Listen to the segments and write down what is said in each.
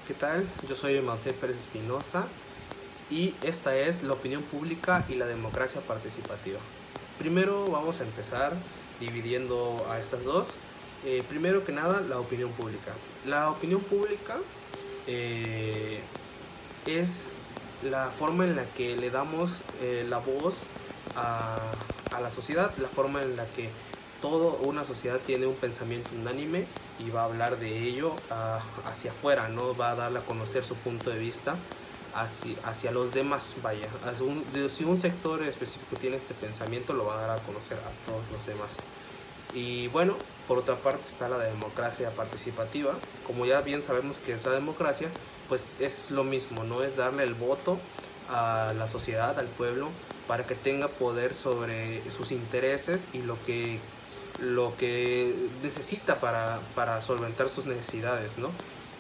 ¿qué tal? Yo soy Mansé Pérez Espinosa y esta es la opinión pública y la democracia participativa. Primero vamos a empezar dividiendo a estas dos. Primero que nada, la opinión pública. La opinión pública eh, es la forma en la que le damos la voz a, a la sociedad, la forma en la que toda una sociedad tiene un pensamiento unánime y va a hablar de ello hacia afuera, ¿no? Va a darle a conocer su punto de vista hacia los demás, vaya. Si un sector específico tiene este pensamiento, lo va a dar a conocer a todos los demás. Y bueno, por otra parte está la democracia participativa. Como ya bien sabemos que es la democracia, pues es lo mismo, ¿no? Es darle el voto a la sociedad, al pueblo, para que tenga poder sobre sus intereses y lo que necesita para solventar sus necesidades, ¿no?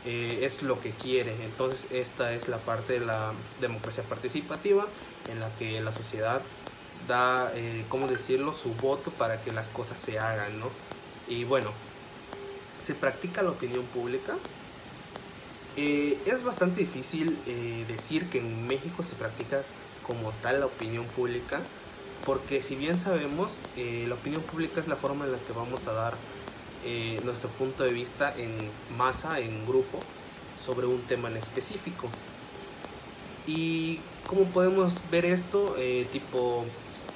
Es lo que quiere. Entonces esta es la parte de la democracia participativa en la que la sociedad da, ¿cómo decirlo?, su voto para que las cosas se hagan, ¿no? Y bueno, ¿se practica la opinión pública? Es bastante difícil decir que en México se practica como tal la opinión pública, porque si bien sabemos, la opinión pública es la forma en la que vamos a dar nuestro punto de vista en masa, en grupo, sobre un tema en específico. Y cómo podemos ver esto, tipo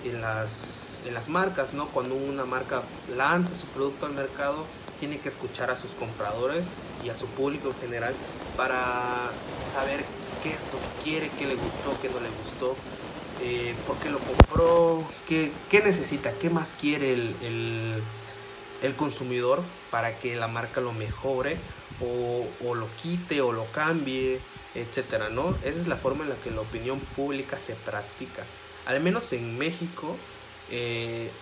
en las marcas, ¿no? Cuando una marca lanza su producto al mercado, tiene que escuchar a sus compradores y a su público en general para saber qué es lo que quiere, qué le gustó, qué no le gustó, por qué lo compró, qué necesita, qué más quiere el consumidor para que la marca lo mejore o lo quite o lo cambie, etcétera, ¿no? Esa es la forma en la que la opinión pública se practica. Al menos en México,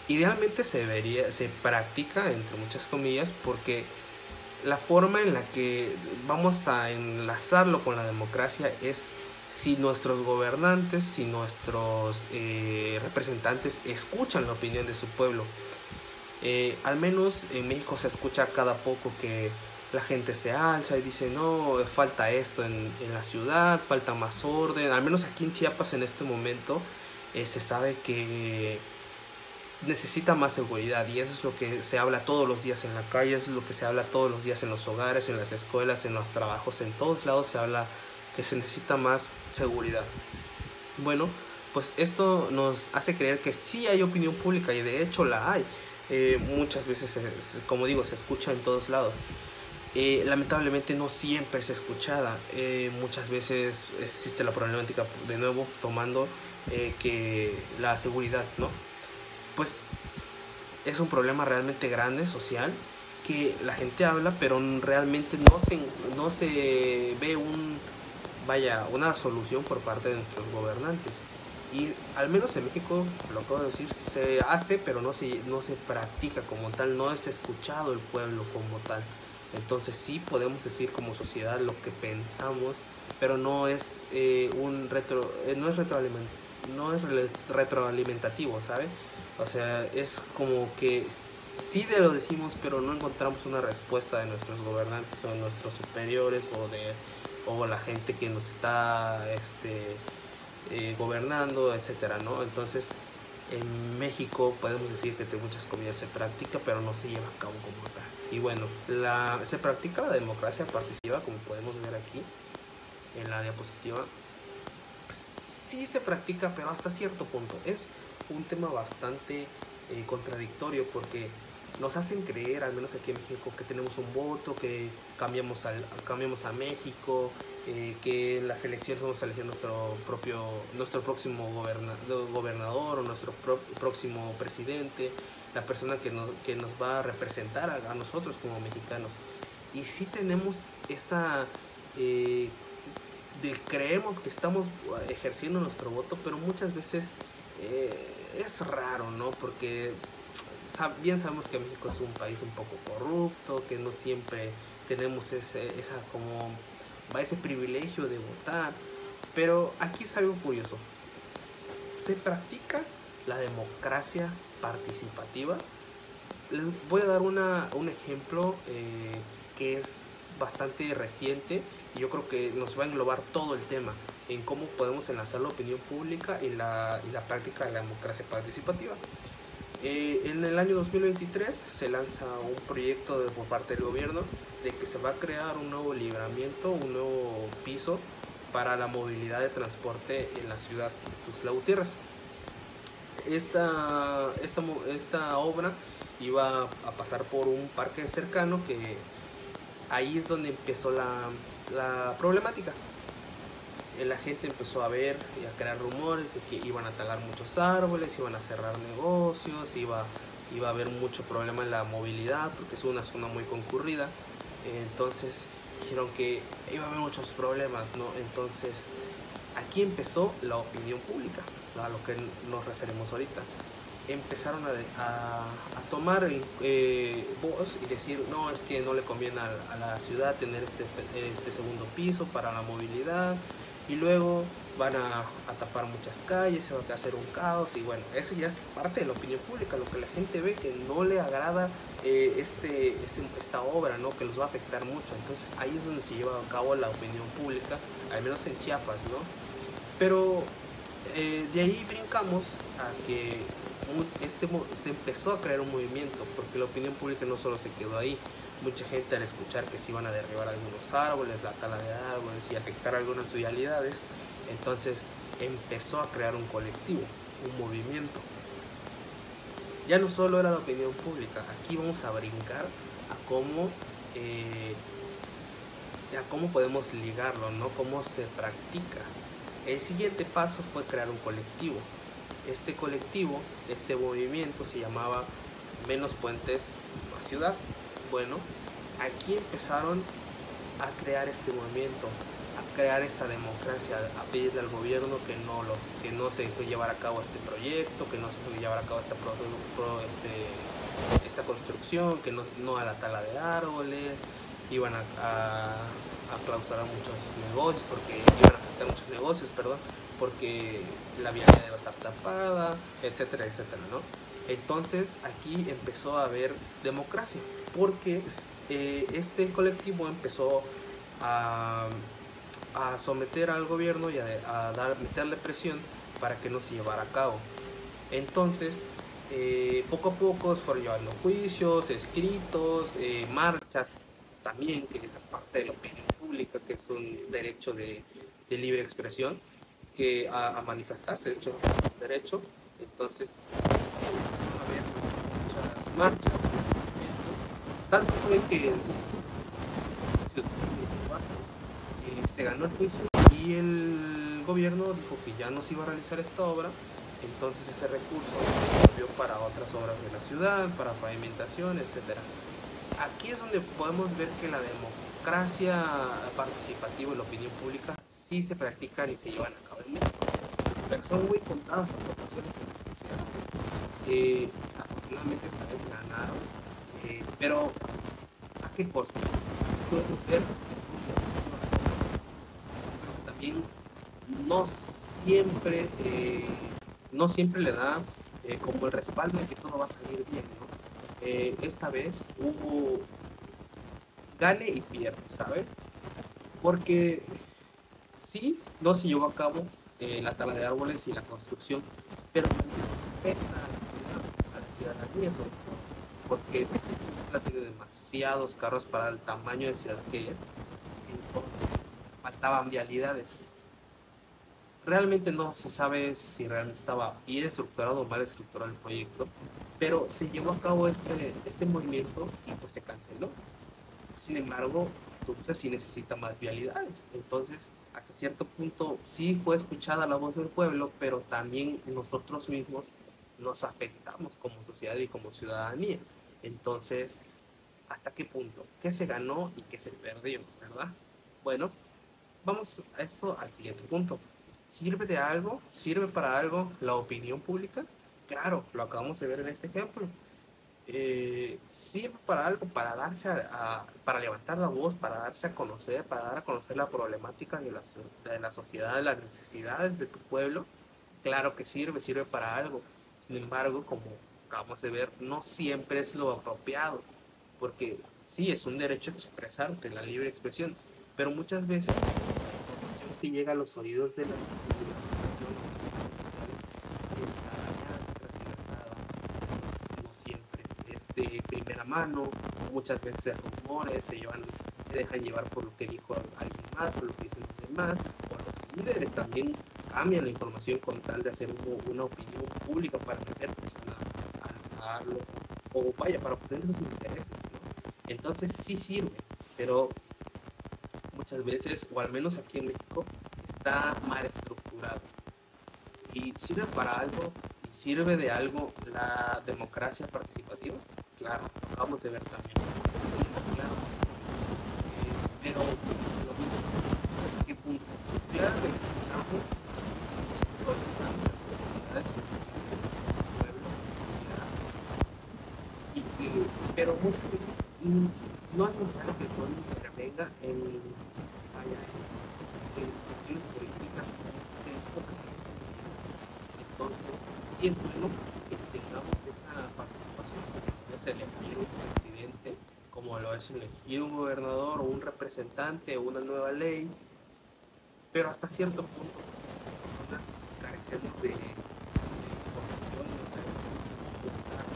idealmente se practica, entre muchas comillas, porque la forma en la que vamos a enlazarlo con la democracia es si nuestros gobernantes, si nuestros representantes escuchan la opinión de su pueblo. Al menos en México se escucha cada poco que la gente se alza y dice, no, falta esto en la ciudad, falta más orden. Al menos aquí en Chiapas en este momento se sabe que necesita más seguridad, y eso es lo que se habla todos los días en la calle, eso es lo que se habla todos los días en los hogares, en las escuelas, en los trabajos, en todos lados se habla que se necesita más seguridad. Bueno, pues esto nos hace creer que sí hay opinión pública, y de hecho la hay. Muchas veces, como digo, se escucha en todos lados. Lamentablemente no siempre es escuchada. Muchas veces existe la problemática, de nuevo, tomando que la seguridad, ¿no? Pues es un problema realmente grande, social, que la gente habla, pero realmente no se ve una solución por parte de nuestros gobernantes. Y al menos en México, lo acabo de decir, se hace, pero no se practica como tal, no es escuchado el pueblo como tal. Entonces sí podemos decir como sociedad lo que pensamos, pero no es no es retroalimentativo, ¿sabe? O sea, es como que sí lo decimos, pero no encontramos una respuesta de nuestros gobernantes o de nuestros superiores o la gente que nos está gobernando, etcétera, ¿no? Entonces, en México podemos decir que de muchas comillas se practica, pero no se lleva a cabo como tal. Y bueno, se practica la democracia participativa, como podemos ver aquí en la diapositiva. Sí se practica, pero hasta cierto punto. Es un tema bastante contradictorio, nos hacen creer, al menos aquí en México, que tenemos un voto, que cambiamos a México, que en las elecciones vamos a elegir nuestro próximo gobernador o nuestro próximo presidente, la persona que nos va a representar a nosotros como mexicanos. Y sí tenemos esa... creemos que estamos ejerciendo nuestro voto, pero muchas veces es raro, ¿no? Porque bien sabemos que México es un país un poco corrupto, que no siempre tenemos ese privilegio de votar. Pero aquí es algo curioso. Se practica la democracia participativa. Les voy a dar un ejemplo que es es bastante reciente y yo creo que nos va a englobar todo el tema en cómo podemos enlazar la opinión pública y la práctica de la democracia participativa. En el año 2023 se lanza un proyecto por parte del gobierno de que se va a crear un nuevo libramiento, un nuevo piso para la movilidad de transporte en la ciudad de Tuxtla Gutiérrez. Esta obra iba a pasar por un parque cercano que ahí es donde empezó la problemática. La gente empezó a ver y a crear rumores de que iban a talar muchos árboles, iban a cerrar negocios, iba a haber mucho problema en la movilidad porque es una zona muy concurrida. Entonces dijeron que iba a haber muchos problemas, ¿no? Entonces aquí empezó la opinión pública, a lo que nos referimos ahorita. Empezaron a tomar voz y decir, no, es que no le conviene a la ciudad tener este segundo piso para la movilidad, y luego van a tapar muchas calles, se va a hacer un caos, y bueno, eso ya es parte de la opinión pública, lo que la gente ve que no le agrada esta obra, ¿no? Que los va a afectar mucho. Entonces ahí es donde se lleva a cabo la opinión pública, al menos en Chiapas, ¿no? Pero de ahí brincamos a que se empezó a crear un movimiento, porque la opinión pública no solo se quedó ahí. Mucha gente al escuchar que se iban a derribar algunos árboles, la tala de árboles y afectar algunas vialidades, entonces empezó a crear un colectivo, un movimiento. Ya no solo era la opinión pública, aquí vamos a brincar a eh, cómo podemos ligarlo, ¿no? Cómo se practica. El siguiente paso fue crear un colectivo. Este colectivo, este movimiento se llamaba Menos Puentes, Más Ciudad. Bueno, aquí empezaron a crear este movimiento, a crear esta democracia, a pedirle al gobierno que no se llevara a cabo este proyecto, que no se llevara a cabo esta construcción, que no a la tala de árboles, iban a clausurar muchos negocios, porque iban a afectar muchos negocios, perdón, porque la vialidad iba a estar tapada, etcétera, etcétera, ¿no? Entonces aquí empezó a haber democracia, porque este colectivo empezó a, a someter al gobierno y meterle presión para que no se llevara a cabo. Entonces, poco a poco se fueron llevando juicios, escritos, marchas, también, que esa es parte de la opinión pública, que es un derecho de libre expresión, que a manifestarse, de hecho, es un derecho. Entonces, empezaron a haber muchas marchas, tanto fue que se ganó el juicio y el gobierno dijo que ya no se iba a realizar esta obra. Entonces ese recurso se volvió para otras obras de la ciudad, para pavimentación, etcétera. Aquí es donde podemos ver que la democracia participativa y la opinión pública sí se practican y se llevan a cabo en México, pero son muy contadas las ocasiones en las que se hacen. Afortunadamente esta vez ganaron, pero ¿a qué costo? Podemos ver también no siempre, no siempre le da como el respaldo de que todo va a salir bien, ¿no? Esta vez hubo gane y pierde, ¿sabes? Porque sí, no se llevó a cabo la tala de árboles y la construcción, pero también afecta a la ciudadanía sobre todo, porque Tuxtla tiene demasiados carros para el tamaño de ciudad que es, entonces faltaban vialidades. Realmente no se sabe si realmente estaba bien estructurado o mal estructurado el proyecto, pero se llevó a cabo este movimiento y pues se canceló. Sin embargo, Tuxtla sí necesita más vialidades. Entonces, hasta cierto punto sí fue escuchada la voz del pueblo, pero también nosotros mismos nos afectamos como sociedad y como ciudadanía. Entonces, ¿hasta qué punto? ¿Qué se ganó y qué se perdió? ¿Verdad? Bueno, vamos a esto al siguiente punto. ¿Sirve de algo? ¿Sirve para algo la opinión pública? Claro, lo acabamos de ver en este ejemplo. Sirve para algo, para para levantar la voz, para darse a conocer, para dar a conocer la problemática de la sociedad, de las necesidades de tu pueblo. Claro que sirve para algo. Sin embargo, como acabamos de ver, no siempre es lo apropiado, porque Sí, es un derecho a expresarte, la libre expresión, pero muchas veces la información que llega a los oídos de la población o de las redes sociales está dañada, transversada, entonces no siempre es de primera mano, muchas veces rumores se dejan llevar por lo que dijo alguien más, por lo que dicen los demás, o los líderes también cambian la información con tal de hacer una opinión pública para meter presión o vaya, para obtener sus intereses, ¿no? Entonces sí sirve, pero muchas veces, o al menos aquí en México, está mal estructurado. ¿Y sirve para algo? ¿Y sirve de algo la democracia participativa? Claro, lo acabamos de ver también. Sí, claro que sirve. Pero lo mismo, ¿hasta qué punto? Claro que necesitamos soltar las actividades, los intereses del pueblo, sociedad, pero muchas veces no es necesario que el pueblo intervenga vaya, en cuestiones políticas de poca profundidad. Entonces, sí es bueno que tengamos esa participación, como es elegir un presidente, como lo es elegir un gobernador o un representante o una nueva ley, pero hasta cierto punto, porque como personas carecemos de información y no sabemos cómo estar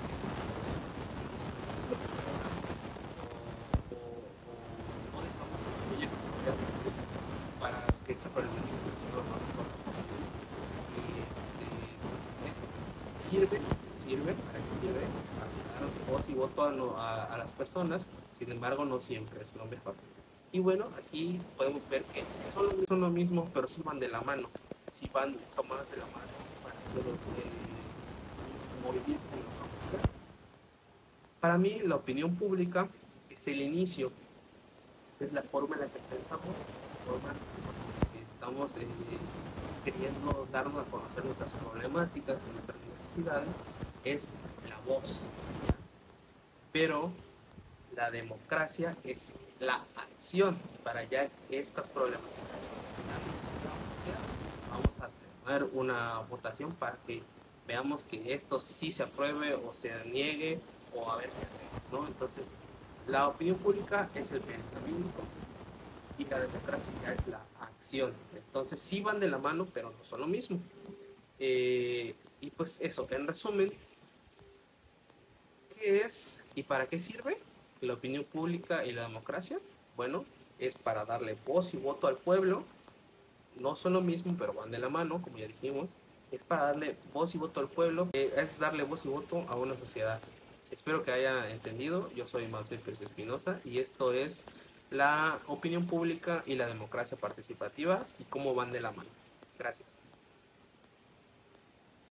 ese poder y muchas veces lo ignoramos o no dejamos que fluya como debe fluir para que esta problemática se resuelva lo más pronto posible. Pues eso sirve, sirve para que sirve para dar voz y voto a las personas, sin embargo no siempre es lo mejor. Y bueno, aquí podemos ver que son lo mismo, pero sí van de la mano, sí van tomadas de la mano para hacer un movimiento en la comunidad. Para mí, la opinión pública es el inicio, es la forma en la que pensamos, la forma en la que estamos queriendo darnos a conocer nuestras problemáticas, nuestras necesidades, es la voz, ¿ya? Pero la democracia es la acción para ya estas problemáticas ya no se vamos a hacer, vamos a tener una votación para que veamos que esto sí se apruebe o se niegue o a ver qué hacemos, ¿no? Entonces, la opinión pública es el pensamiento y la democracia ya es la acción. Entonces, sí van de la mano, pero no son lo mismo. Y pues eso, en resumen, ¿qué es y para qué sirve la opinión pública y la democracia? Bueno, es para darle voz y voto al pueblo. No son lo mismo, pero van de la mano, como ya dijimos. Es para darle voz y voto al pueblo, es darle voz y voto a una sociedad. Espero que haya entendido. Yo soy Manuel Pérez Espinosa y esto es la opinión pública y la democracia participativa y cómo van de la mano. Gracias.